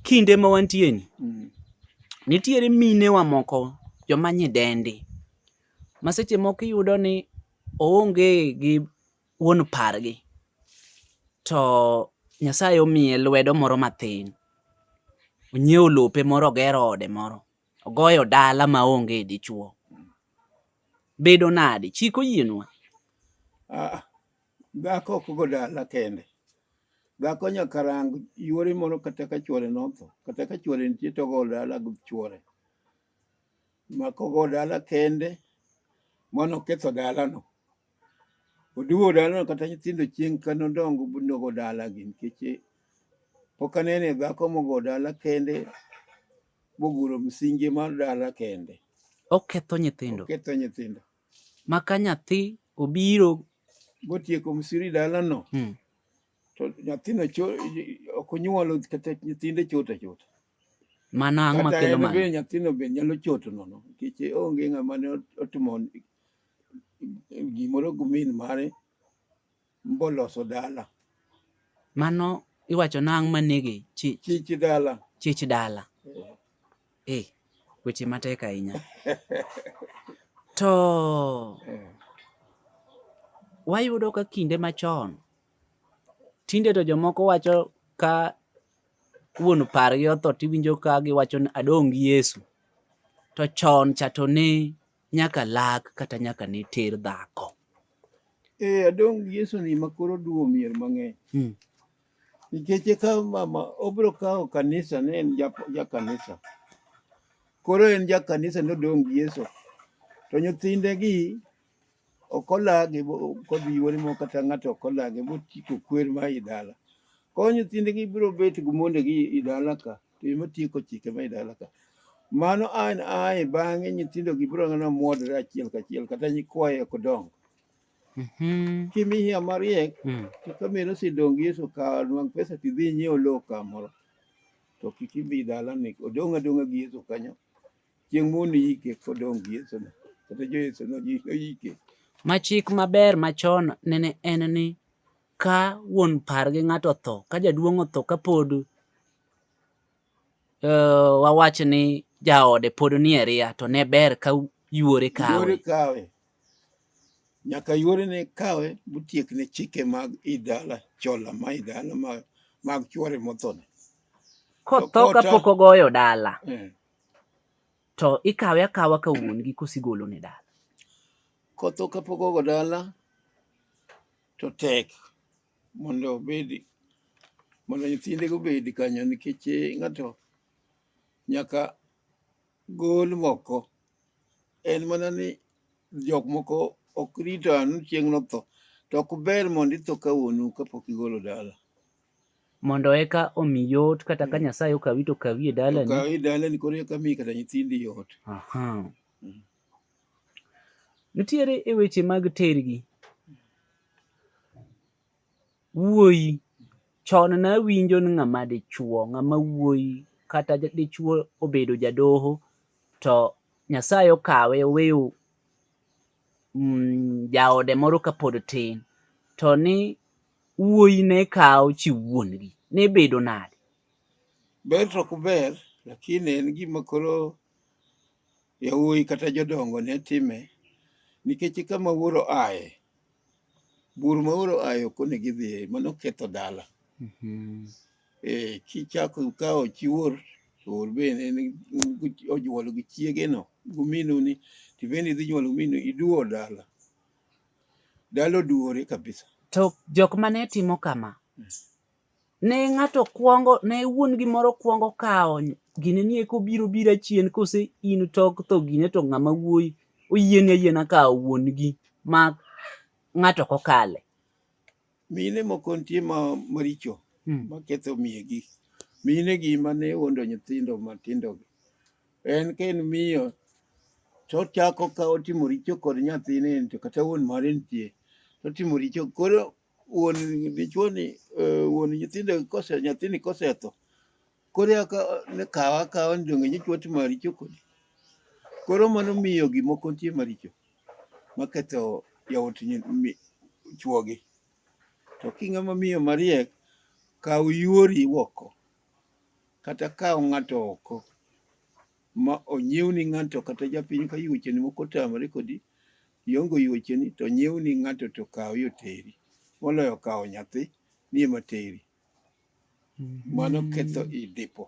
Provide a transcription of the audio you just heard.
kinde ma wantie ni nitiere mine wa moko joma nyidendi ma seche moko iyudo ni oonge gi wuon pargi, to Nyasaye omiye lwedo moro mathin, onyiewo lope moro, ogero ode moro, ogoyo dala maonge dichuo. Bedo nade? Chik oyienwa? Dhako ok go dala kende. Dhako nyaka rang yuore moro kata ka chuore notho, kata ka chuore nitie to ogo dala gi chuore. Ma kogo dala kende, mano ketho dalano. Oduogo dalano kata nyithindo chieng' ka nodongo nogo dala gi, nikech pok anene dhako mogo dala kende moguro msinge mar dala kende. Oketho nyithindo. Oketho nyithindo. Ma ka nyathi obiro botieko msiri dalano, to nyathino ok onyuolo kata nyithinde chot achota. Mano ang' makelo mano? Kata en be nyathino be nyalo chot nono, nikech onge ng'ama ne otimo gimoro gi min mare boloso dala. Mano iwacho nang' manege chich dala. Chich dala. Weche matek ahinya. To wayudo ka kinde machon, tinde to jomoko wacho ka wuon pargi otho tiwinjo ka giwacho ni adong' gi Yesu. To chon cha to ne nyaka lak kata nyaka ne ter dhako. Adong' gi Yesu ni makoro duo mier mang'eny. Nikech ka mama obiro kawo kanisa, ne en ja kanisa. Koro en ja kanisa nodong' gi Yesu. To nyithinde gi ok olagi kodhi yuore moko kata ng'ato ok olagi motieko kwer ma i dala. Koro nyithinde gi biro bet gi monde gi i dala ka, to ema tieko chike ma i dala ka. Mano ae bang'e nyithindo gi biro mana muodore achiel kachiel, kata nyikwaye ok dongo. Kimiya mariek, to ka miero osedong' gi Yesu, kaw nwang' pesa tidhi inyiew lo kamoro. To kik ibi dala ni, odong' adong'a gi Yesu kanyo. Chieng' mono ike kodong' gi Yesu no. Kata jo Yesu no ike. Ma chik maber machon nene en ni ka wuon pargi ng'ato otho, ka jaduong' otho kapod wawach ni jaode pod ni e ria, to ne ber ka yuore kawe. Nyaka yuore ne kawe motiek ne chike mag i dala, chola ma i dala mag chuore motho ne. Kotho kapok ogoyo dala, to ikawe akawa ka wuon gi kosigolo ne dala. Kotho kapok ogo dala, to tek mondo nyithinde go bed kanyo, nikech ng'ato nyaka gol moko. En mana ni jok moko ok rito anu chieng' notho, to ok ber mondo itho ka wuonu kapok igolo dala. Mondo eka omi yot kata ka Nyasaye okawi to okawi e dalani. Okawi e dalani koro eka mi kata nyithindi yot. Nitiere e weche mag tergi. Wuoyi chon nawinjo ni ng'ama dichuo, ng'ama wuoyi kata dichuo obedo jadoho, to Nyasaye okawe oweyo jaode moro kapod tin, to ni wuoyi ne kawo chi wuon gi. Ne bedo nade? Ber to ok ber, lakini en gima koro yawuoyi kata jodongo ne time, nikech kama wuoro aye, bur ma wuoro aye ok onego idhiye, mano ketho dala. Kichako kawo chi wuor, to wuor bende onyuolo gi chiege no, guminu ni, tibende idhi nyuolo minu, iduo dala. Dala oduore kabisa. To jok mane timo kama, ne ng'ato kuongo, ne wuon gi moro kuongo kawo gine ni eko biro achien, kose in tok tho gine to ng'ama wuoyi oyiene ayiena kawo wuon gi ma ng'ato kokale. Mine moko nitie maricho, maketho miyegi. Mine gi mane wuondo nyithindo matindo gi. En ka en miyo, to ochako ka otimo richo kod nyathine, to kata wuon mare nitie, to otimo richo. Koro wuon dichuo ni, wuon nyithindo nyathini kosetho, koro eka kawa akawa ni donge nyichwa otimo richo kodi. Koro mano miyo gi moko nitie maricho, maketho yawuot chuogi. To king'ama miyo mariek, kaw yuori oko. kata kawo ng'ato oko ma onyiew ni ng'ato kata japiny ka yuocheni moko tamre kodi iongo yuocheni to nyiew ni ng'ato to kawi oteri moloyo kawo nyathi ni ema teri. Mano ketho i dipo.